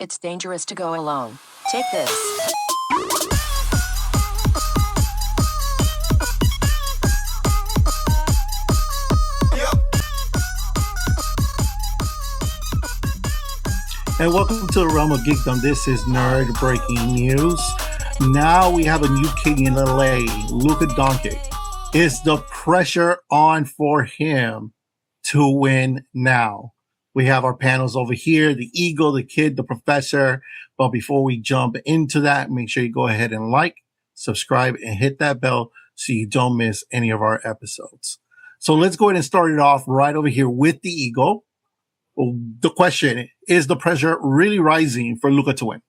It's dangerous to go alone. Take this. And welcome to the realm of geekdom. This is Nerd Breaking News. Now we have a new king in LA, Luka Dončić. Is the pressure on for him to win now? We have our panels over here, the Eagle, the Kid, the Professor. But before we jump into that, make sure you go ahead and like, subscribe, and hit that bell so you don't miss any of our episodes. So let's go ahead and start it off right over here with the Eagle. The question is the pressure really rising for Luka to win?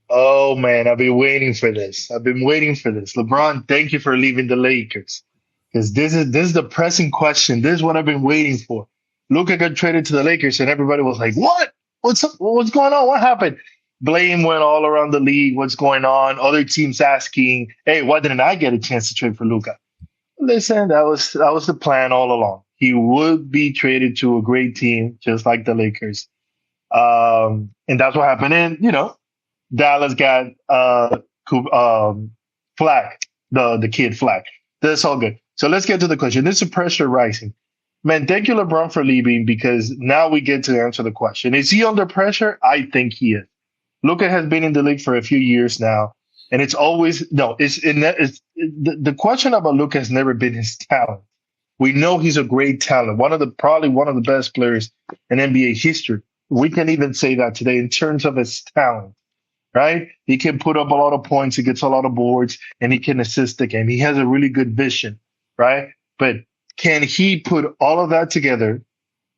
Oh man, I've been waiting for this. LeBron, thank you for leaving the Lakers. Because this is the pressing question. This is what I've been waiting for. Luka got traded to the Lakers and everybody was like, what? What's up? What's going on? What happened? Blame went all around the league. What's going on? Other teams asking, hey, why didn't I get a chance to trade for Luka? Listen, that was the plan all along. He would be traded to a great team, just like the Lakers. And that's what happened. And, Dallas got Flack, the kid Flack. That's all good. So let's get to the question. This is pressure rising. Man, thank you, LeBron, for leaving, because now we get to answer the question. Is he under pressure? I think he is. Luka has been in the league for a few years now. And it's always, no, the question about Luka has never been his talent. We know he's a great talent, probably one of the best players in NBA history. We can even say that today in terms of his talent, right? He can put up a lot of points, he gets a lot of boards, and he can assist the game. He has a really good vision, right? But can he put all of that together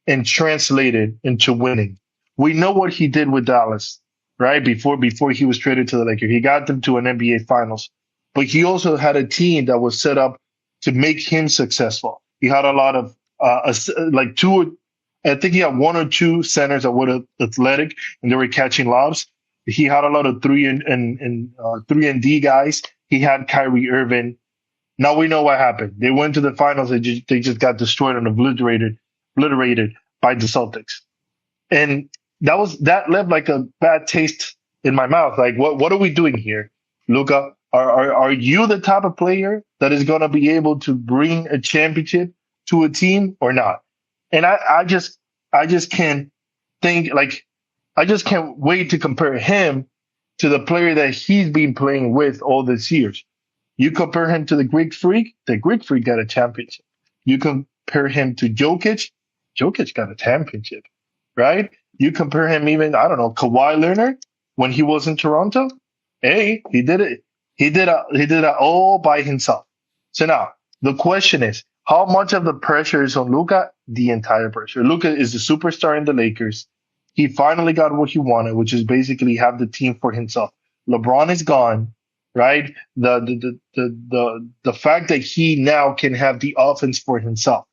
and translate it into winning? We know what he did with Dallas, right? Before he was traded to the Lakers. He got them to an NBA Finals. But he also had a team that was set up to make him successful. He had a lot of I think he had one or two centers that were athletic and they were catching lobs. He had a lot of 3-and-D guys. He had Kyrie Irving. Now we know what happened. They went to the finals. They just got destroyed and obliterated by the Celtics. And that left like a bad taste in my mouth. Like, what are we doing here, Luka? Are you the type of player that is going to be able to bring a championship to a team or not? And I just can't think, like, I just can't wait to compare him to the player that he's been playing with all these years. You compare him to the Greek Freak got a championship. You compare him to Jokic got a championship, right? You compare him even, I don't know, Kawhi Leonard when he was in Toronto. Hey, he did it. He did it all by himself. So now the question is, how much of the pressure is on Luka? The entire pressure. Luka is the superstar in the Lakers. He finally got what he wanted, which is basically have the team for himself. LeBron is gone, right? The fact that he now can have the offense for himself,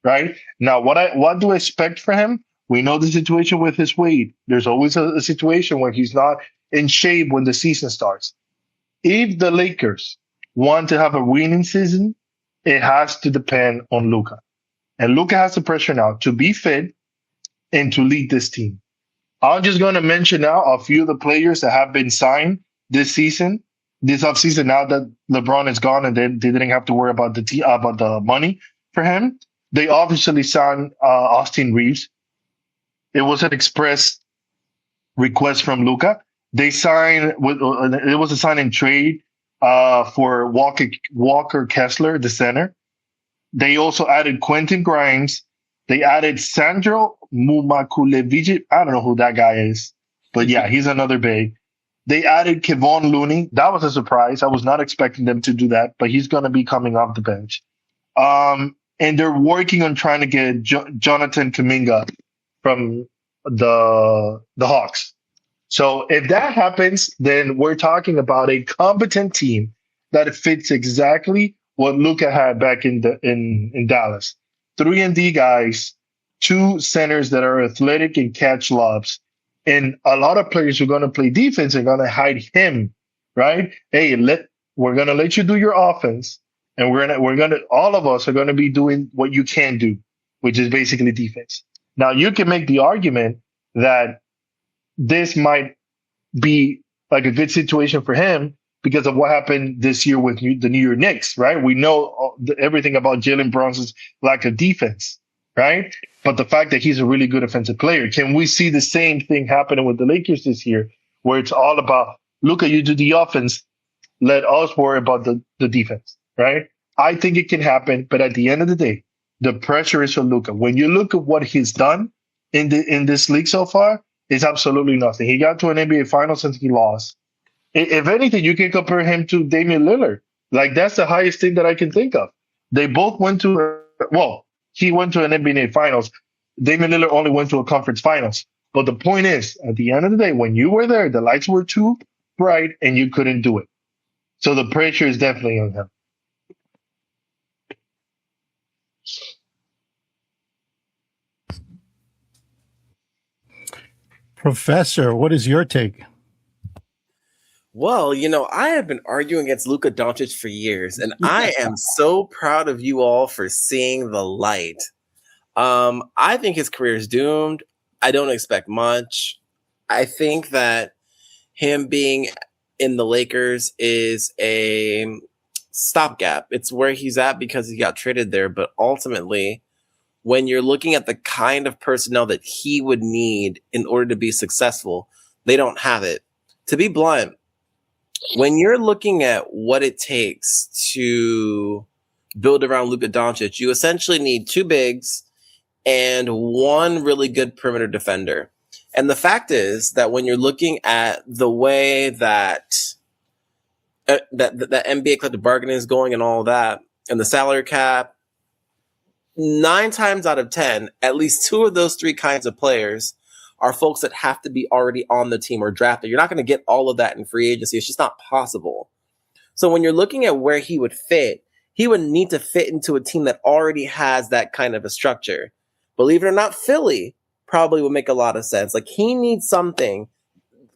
right? Now, what do I expect for him? We know the situation with his weight. There's always a situation where he's not in shape when the season starts. If the Lakers want to have a winning season, it has to depend on Luka. And Luka has the pressure now to be fit and to lead this team. I'm just going to mention now a few of the players that have been signed this offseason, now that LeBron is gone and they didn't have to worry about the money for him. They obviously signed Austin Reeves. It was an express request from Luka. They signed it was a sign and trade for Walker Kessler, the center. They also added Quentin Grimes. They added Sandro Mumakulevich. I don't know who that guy is, but yeah, he's another big. They added Kevon Looney. That was a surprise. I was not expecting them to do that, but he's going to be coming off the bench. And they're working on trying to get Jonathan Kuminga from the Hawks. So if that happens, then we're talking about a competent team that fits exactly what Luka had back in Dallas. 3-and-D guys, two centers that are athletic and catch lobs. And a lot of players who are going to play defense are going to hide him, right? Hey, we're going to let you do your offense, and all of us are going to be doing what you can do, which is basically defense. Now, you can make the argument that this might be like a good situation for him because of what happened this year with the New York Knicks, right? We know everything about Jalen Brunson's lack of defense, right? But the fact that he's a really good offensive player, can we see the same thing happening with the Lakers this year, where it's all about, Luka, you do the offense, let us worry about the defense, right? I think it can happen, but at the end of the day, the pressure is on Luka. When you look at what he's done in this league so far, it's absolutely nothing. He got to an NBA Finals since he lost. If anything, you can compare him to Damian Lillard. Like, that's the highest thing that I can think of. They both went to, he went to an NBA Finals. Damian Lillard only went to a conference finals. But the point is, at the end of the day, when you were there, the lights were too bright and you couldn't do it. So the pressure is definitely on him. Professor, what is your take? Well, I have been arguing against Luka Dončić for years, and I am so proud of you all for seeing the light. I think his career is doomed. I don't expect much. I think that him being in the Lakers is a stopgap. It's where he's at because he got traded there, but ultimately, when you're looking at the kind of personnel that he would need in order to be successful, they don't have it. To be blunt, when you're looking at what it takes to build around Luka Dončić, you essentially need two bigs and one really good perimeter defender. And the fact is that when you're looking at the way that NBA collective bargaining is going and all that, and the salary cap, 9 times out of 10, at least 2 of those 3 kinds of players are folks that have to be already on the team or drafted. You're not going to get all of that in free agency. It's just not possible. So when you're looking at where he would fit, he would need to fit into a team that already has that kind of a structure. Believe it or not, Philly probably would make a lot of sense. Like, he needs something.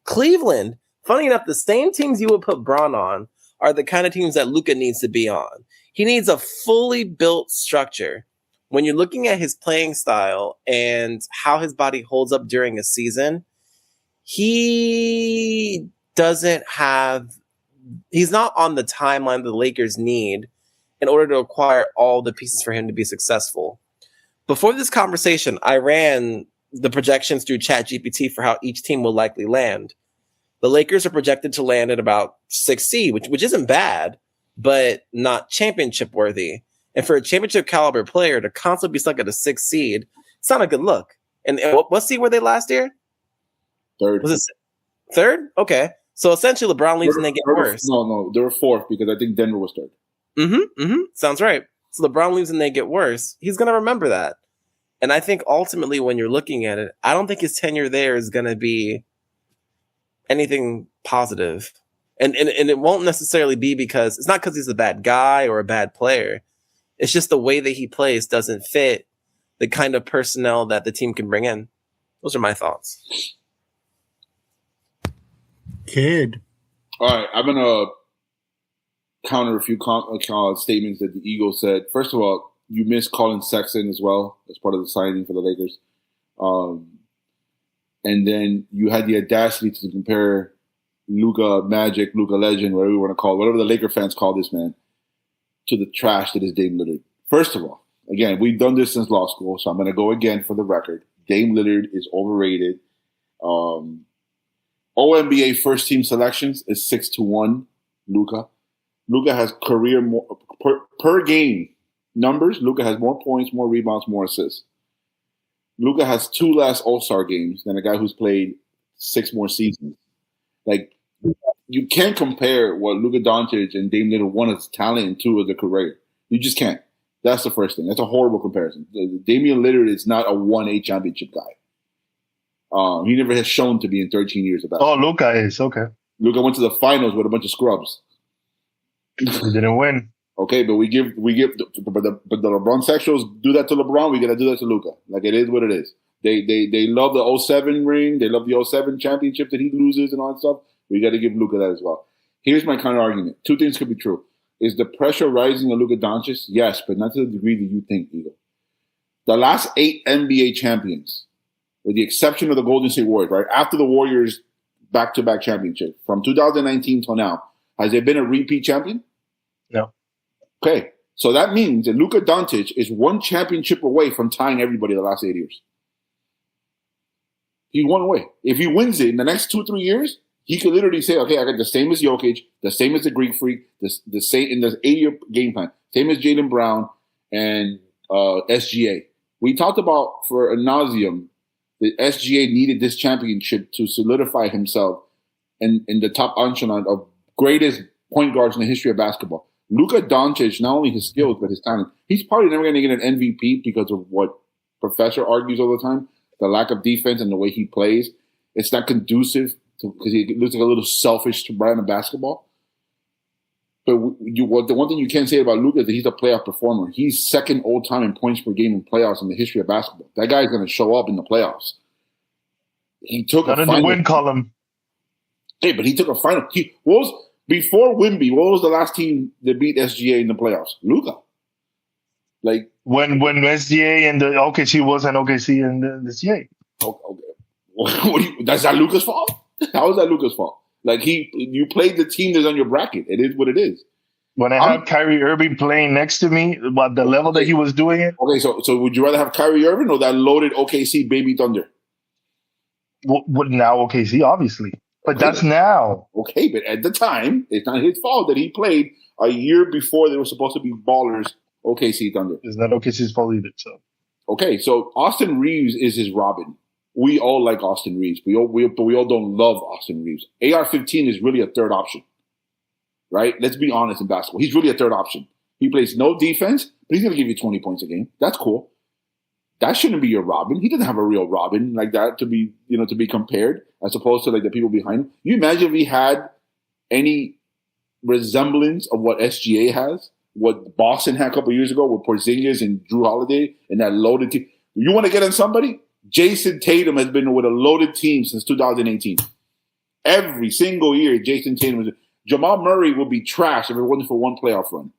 Cleveland, funny enough, the same teams you would put Bron on are the kind of teams that Luka needs to be on. He needs a fully built structure. When you're looking at his playing style and how his body holds up during a season, he's not on the timeline the Lakers need in order to acquire all the pieces for him to be successful. Before this conversation, I ran the projections through ChatGPT for how each team will likely land. The Lakers are projected to land at about 6th seed, which isn't bad, but not championship worthy. And for a championship caliber player to constantly be stuck at a 6th seed, it's not a good look. And what seed were they last year? 3rd. Was it 3rd? Okay. So essentially LeBron leaves and they get worse. No, they were 4th because I think Denver was 3rd. Sounds right. So LeBron leaves and they get worse. He's going to remember that. And I think ultimately when you're looking at it, I don't think his tenure there is going to be anything positive. And it won't necessarily be because it's not because he's a bad guy or a bad player. It's just the way that he plays doesn't fit the kind of personnel that the team can bring in. Those are my thoughts. Kid. All right, I'm going to counter a few statements that the Eagles said. First of all, you missed Colin Sexton as well as part of the signing for the Lakers. And then you had the audacity to compare Luka Magic, Luka Legend, whatever you want to call it, whatever the Laker fans call this man, to the trash that is Dame Lillard. First of all, again, we've done this since law school, so I'm going to go again for the record. Dame Lillard is overrated. ONBA first team selections is 6-1. Luka has career per game numbers. Luka has more points, more rebounds, more assists. Luka has 2 less All-Star games than a guy who's played 6 more seasons. Like, you can't compare what Luka Dončić and Dame Lillard, 1 as talent and 2 as a career. You just can't. That's the first thing. That's a horrible comparison. Damian Lillard is not a 1A championship guy. He never has shown to be in 13 years of basketball. Oh, Luka is. Okay. Luka went to the finals with a bunch of scrubs. He didn't win. Okay, but but the LeBron sexuals do that to LeBron. We got to do that to Luka. Like, it is what it is. They love the 07 ring. They love the 07 championship that he loses and all that stuff. We got to give Luka that as well. Here's my counter argument. 2 things could be true. Is the pressure rising on Luka Dončić? Yes, but not to the degree that you think, Eagle. The last 8 NBA champions with the exception of the Golden State Warriors, right? After the Warriors back-to-back championship, from 2019 till now, has there been a repeat champion? No. Okay. So that means that Luka Dončić is one championship away from tying everybody the last 8 years. He's one away. If he wins it in the next 2-3 years, he could literally say, okay, I got the same as Jokic, the same as the Greek Freak, the same in the 8-year game plan, same as Jaylen Brown and SGA. We talked about for ad nauseum that SGA needed this championship to solidify himself in the top echelon of greatest point guards in the history of basketball. Luka Dončić, not only his skills, but his talent. He's probably never going to get an MVP because of what Professor argues all the time, the lack of defense and the way he plays. It's not conducive because he looks like a little selfish to brand of basketball. But the one thing you can say about Luka is that he's a playoff performer. He's second all-time in points per game in playoffs in the history of basketball. That guy's going to show up in the playoffs. He took Not a in the final. win column. Hey, but he took a final. Before Wemby, what was the last team that beat SGA in the playoffs? Luka. Like When SGA and the OKC wasn't OKC and the CA. okay. That's not Luka's fault? How is that Luka's fault? Like you played the team that's on your bracket. It is what it is. When I had Kyrie Irving playing next to me, about the level that he was doing it. Okay, so would you rather have Kyrie Irving or that loaded OKC baby Thunder? Now OKC, obviously. But Okay, that's now. Okay, but at the time, it's not his fault that he played a year before they were supposed to be ballers OKC Thunder. It's not OKC's fault either. So. Okay, so Austin Reeves is his Robin. We all like Austin Reeves. But we all don't love Austin Reeves. AR-15 is really a third option, right? Let's be honest in basketball. He's really a third option. He plays no defense, but he's going to give you 20 points a game. That's cool. That shouldn't be your Robin. He doesn't have a real Robin like that to be compared as opposed to like the people behind him. You imagine if he had any resemblance of what SGA has, what Boston had a couple years ago with Porzingis and Drew Holiday and that loaded team. You want to get on somebody? Jason Tatum has been with a loaded team since 2018. Every single year, Jason Tatum was. Jamal Murray would be trash if it wasn't for one playoff run.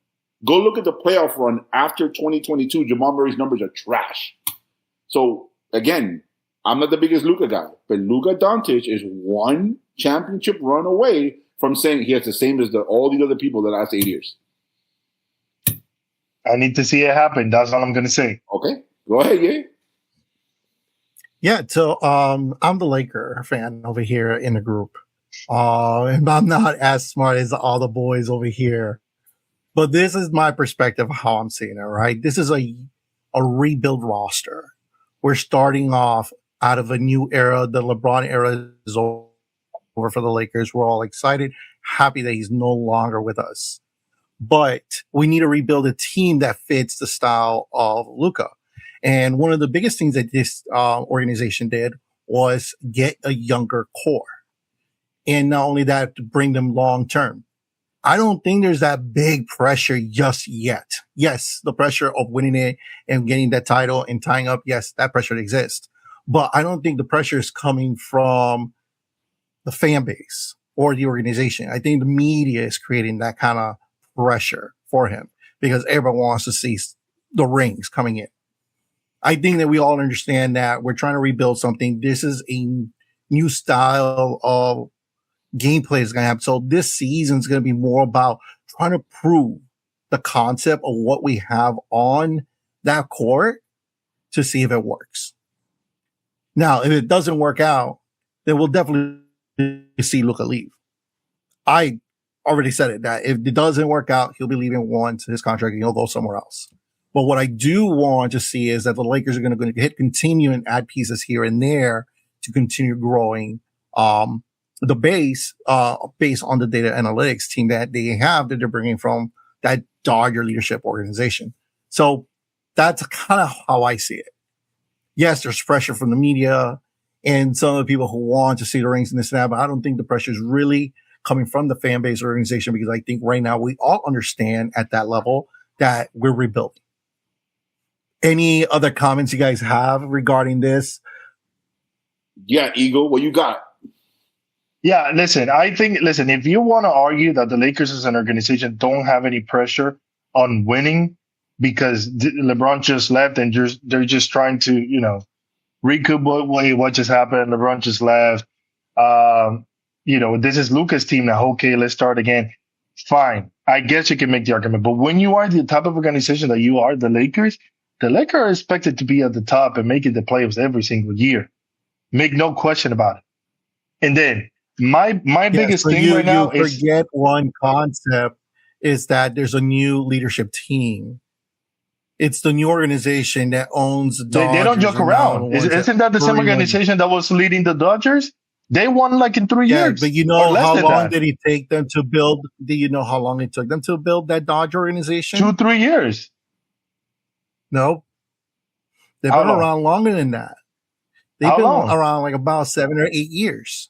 Go look at the playoff run after 2022. Jamal Murray's numbers are trash. So, again, I'm not the biggest Luka guy, but Luka Dončić is one championship run away from saying he has the same as all these other people the last 8 years. I need to see it happen. That's all I'm going to say. Okay, go ahead, yeah. Yeah, so I'm the Laker fan over here in the group. And I'm not as smart as all the boys over here. But this is my perspective of how I'm seeing it, right? This is a rebuild roster. We're starting off out of a new era. The LeBron era is over for the Lakers. We're all excited, happy that he's no longer with us. But we need to rebuild a team that fits the style of Luka. And one of the biggest things that this organization did was get a younger core. And not only that, to bring them long term. I don't think there's that big pressure just yet. Yes, the pressure of winning it and getting that title and tying up, yes, that pressure exists. But I don't think the pressure is coming from the fan base or the organization. I think the media is creating that kind of pressure for him because everyone wants to see the rings coming in. I think that we all understand that we're trying to rebuild something. This is a new style of gameplay is going to happen. So this season is going to be more about trying to prove the concept of what we have on that court to see if it works. Now, if it doesn't work out, then we'll definitely see Luka leave. I already said it, that if it doesn't work out, he'll be leaving once his contract and he'll go somewhere else. But what I do want to see is that the Lakers are going to continue and add pieces here and there to continue growing the base based on the data analytics team that they have that they're bringing from that Dodger leadership organization. So that's kind of how I see it. Yes, there's pressure from the media and some of the people who want to see the rings and this and that, but I don't think the pressure is really coming from the fan base organization because I think right now we all understand at that level that we're rebuilding. Any other comments you guys have regarding this? Yeah, Eagle, what you got? Yeah, listen, if you want to argue that the Lakers as an organization don't have any pressure on winning because LeBron just left and they're just trying to, recoup what just happened. LeBron just left. This is Luka's team now. Okay, let's start again. Fine. I guess you can make the argument. But when you are the type of organization that you are, the Lakers are expected to be at the top and make it the playoffs every single year. Make no question about it. And then my biggest thing right now is forget one concept is that there's a new leadership team. It's the new organization that owns the Dodgers. They don't joke around. Isn't that the same organization that was leading the Dodgers? They won like in 3 years. But you know how long did it take them to build? Do you know how long it took them to build that Dodger organization? 2-3 years. No. They've been around longer than that. They've been around like about 7 or 8 years.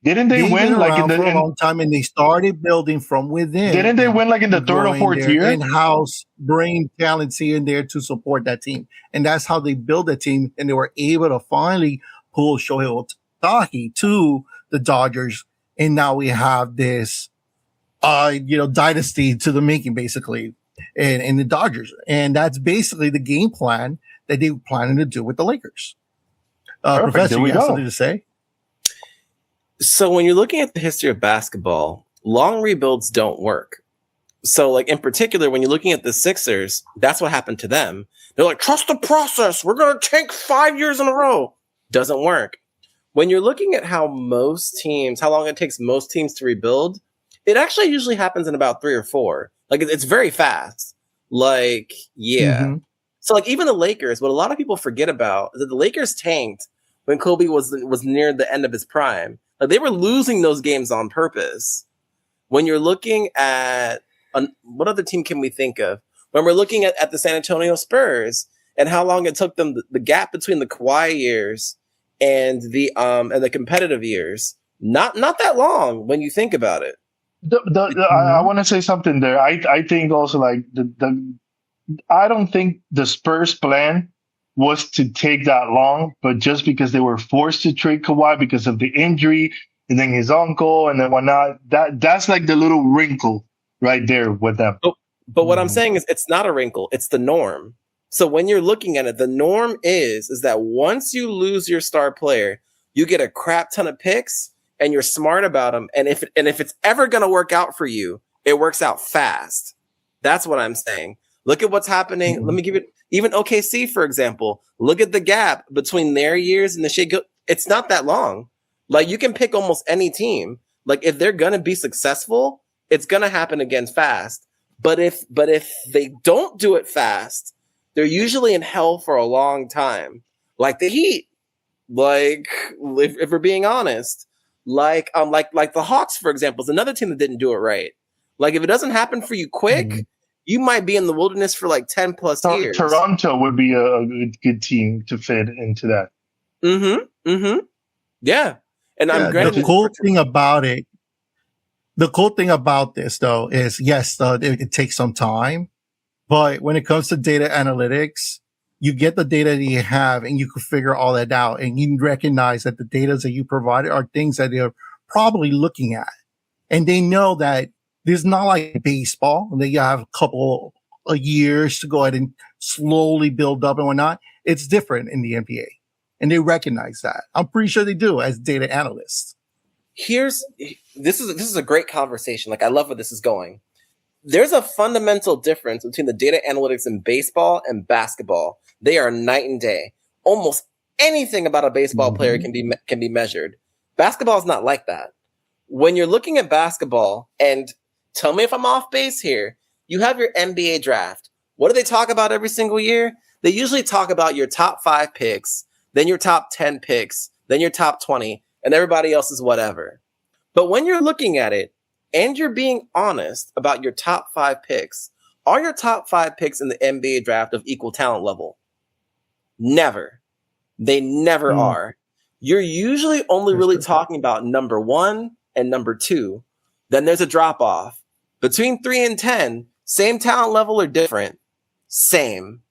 Didn't they win like for a long time, and they started building from within? Didn't they win like in the third or fourth year? In-house, bring talents here and there to support that team, and that's how they built that team. And they were able to finally pull Shohei Ohtani to the Dodgers, and now we have this, dynasty to the making, basically, in the Dodgers, and that's basically the game plan that they were planning to do with the Lakers. Professor, you have something to say? So when you're looking at the history of basketball, long rebuilds don't work. So like in particular, when you're looking at the Sixers, that's what happened to them. They're like, trust the process. We're going to tank 5 years in a row. Doesn't work. When you're looking at how long it takes most teams to rebuild, it actually usually happens in about 3 or 4. Like it's very fast. Like, yeah. Mm-hmm. So like even the Lakers, what a lot of people forget about is that the Lakers tanked when Kobe was near the end of his prime. Like they were losing those games on purpose. When you're looking at what other team can we think of? When we're looking at the San Antonio Spurs and how long it took them, the gap between the Kawhi years and the competitive years, not that long when you think about it. I want to say something there. I think also like I don't think the Spurs plan was to take that long, but just because they were forced to trade Kawhi because of the injury and then his uncle and then whatnot, that's like the little wrinkle right there with them. But what I'm saying is it's not a wrinkle. It's the norm. So when you're looking at it, the norm is that once you lose your star player, you get a crap ton of picks and you're smart about them. And if it's ever going to work out for you, it works out fast. That's what I'm saying. Look at what's happening. Mm-hmm. Let me give it. Even OKC, for example, look at the gap between their years and the Shea. It's not that long. Like you can pick almost any team. Like if they're going to be successful, it's going to happen again fast. But if they don't do it fast, they're usually in hell for a long time. Like the Heat. Like if we're being honest, like the Hawks, for example, is another team that didn't do it right. Like if it doesn't happen for you quick. Mm-hmm. You might be in the wilderness for like 10 plus years. Toronto would be a good team to fit into that. Mm-hmm. Mm-hmm. Yeah. And I'm granted. The cool thing about this, though, is yes, it takes some time. But when it comes to data analytics, you get the data that you have and you can figure all that out. And you recognize that the data that you provided are things that they're probably looking at. And they know that it's not like baseball, and then you have a couple of years to go ahead and slowly build up and whatnot. It's different in the NBA, and they recognize that. I'm pretty sure they do as data analysts. This is a great conversation. Like I love where this is going. There's a fundamental difference between the data analytics in baseball and basketball. They are night and day. Almost anything about a baseball player can be measured. Basketball is not like that. When you're looking at basketball and tell me if I'm off base here. You have your NBA draft. What do they talk about every single year? They usually talk about your top 5 picks, then your top 10 picks, then your top 20, and everybody else is whatever. But when you're looking at it and you're being honest about your top 5 picks, are your top 5 picks in the NBA draft of equal talent level? Never. They never are. You're usually only really talking about number 1 and number 2. Then there's a drop off. Between 3 and 10, same talent level or different? Same.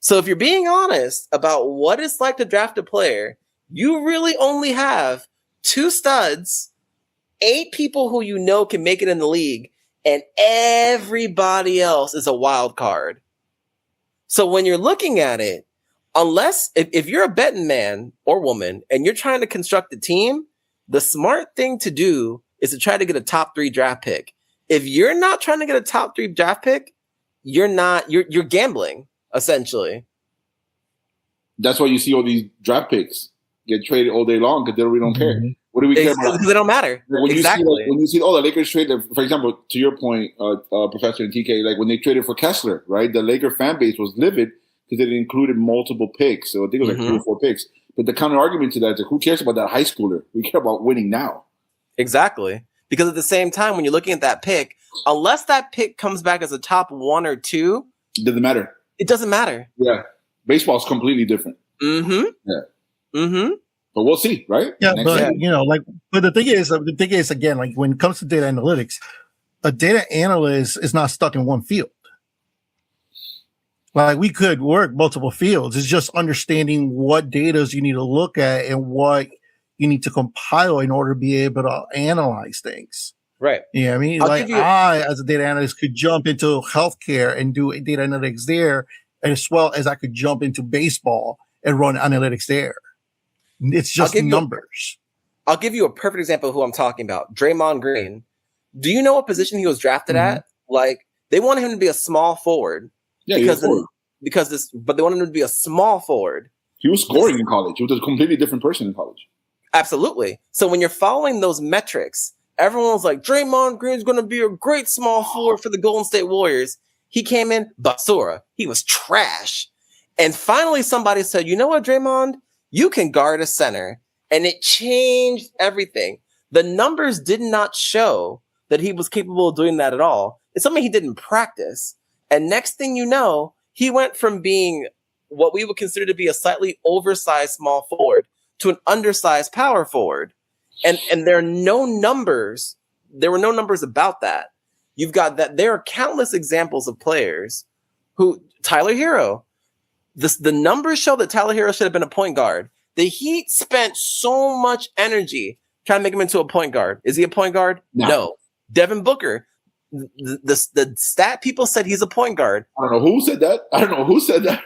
So if you're being honest about what it's like to draft a player, you really only have 2 studs, 8 people who you know can make it in the league, and everybody else is a wild card. So when you're looking at it, unless if you're a betting man or woman and you're trying to construct a team, the smart thing to do is to try to get a top 3 draft pick. If you're not trying to get a top 3 draft pick, you're gambling, essentially. That's why you see all these draft picks get traded all day long because they really don't care. What do we care about? Because they don't matter. When you see, the Lakers traded, for example, to your point, Professor and TK, like when they traded for Kessler, right? The Laker fan base was livid because it included multiple picks. So I think it was like 3 or 4 picks. But the counter argument to that is like, who cares about that high schooler? We care about winning now. Exactly. Because at the same time, when you're looking at that pick, unless that pick comes back as a top 1 or 2, it doesn't matter. It doesn't matter. Yeah. Baseball is completely different. Mm-hmm. Yeah. Mm-hmm. But we'll see, right? Yeah, but the thing is, again, like when it comes to data analytics, a data analyst is not stuck in one field. Like we could work multiple fields. It's just understanding what data you need to look at and what you need to compile in order to be able to analyze things. Right. Yeah, I mean, I, as a data analyst, could jump into healthcare and do data analytics there, as well as I could jump into baseball and run analytics there. It's just numbers. I'll give you a perfect example of who I'm talking about. Draymond Green. Do you know what position he was drafted at? Like, they wanted him to be a small forward. Yeah, but they wanted him to be a small forward. He was scoring in college. He was a completely different person in college. Absolutely. So when you're following those metrics, everyone's like, Draymond Green's going to be a great small forward for the Golden State Warriors. He came in basura. He was trash. And finally somebody said, you know what, Draymond? You can guard a center. And it changed everything. The numbers did not show that he was capable of doing that at all. It's something he didn't practice. And next thing you know, he went from being what we would consider to be a slightly oversized small forward to an undersized power forward. And there are no numbers. There were no numbers about that. You've got that. There are countless examples of players who, Tyler Hero, the numbers show that Tyler Hero should have been a point guard. The Heat spent so much energy trying to make him into a point guard. Is he a point guard? No. Devin Booker. The stat people said he's a point guard. I don't know who said that.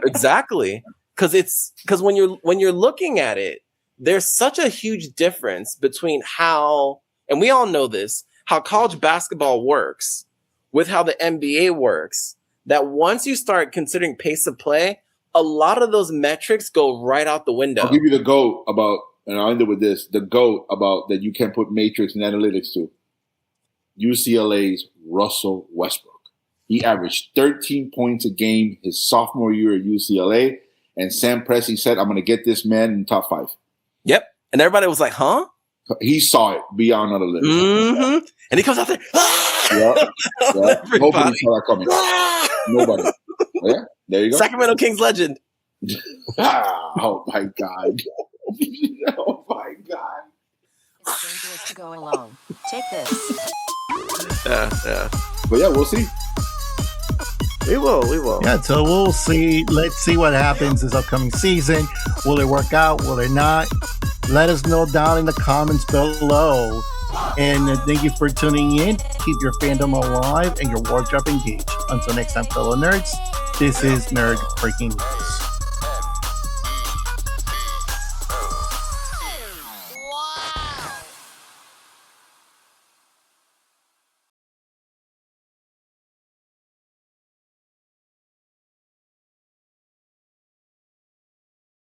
Exactly. Because when you're looking at it, there's such a huge difference between how, and we all know this, how college basketball works with how the NBA works, that once you start considering pace of play, a lot of those metrics go right out the window. I'll give you the GOAT about, and I'll end it with this, the GOAT about that you can put matrix and analytics to. UCLA's Russell Westbrook. He averaged 13 points a game his sophomore year at UCLA, and Sam Presti said, I'm going to get this man in the top 5. Yep. And everybody was like, huh? He saw it beyond other limits. Mm-hmm. And he comes out there. Yeah. Nobody saw that coming. Nobody. Yeah, there you go. Sacramento Kings legend. Oh, my God. Oh, my God. It's dangerous to go alone. Take this. Yeah. But yeah, we'll see. We will. Yeah, so we'll see. Let's see what happens this upcoming season. Will it work out? Will it not? Let us know down in the comments below. And thank you for tuning in. Keep your fandom alive and your wardrobe engaged. Until next time, fellow nerds, this is Nerd Breaking News.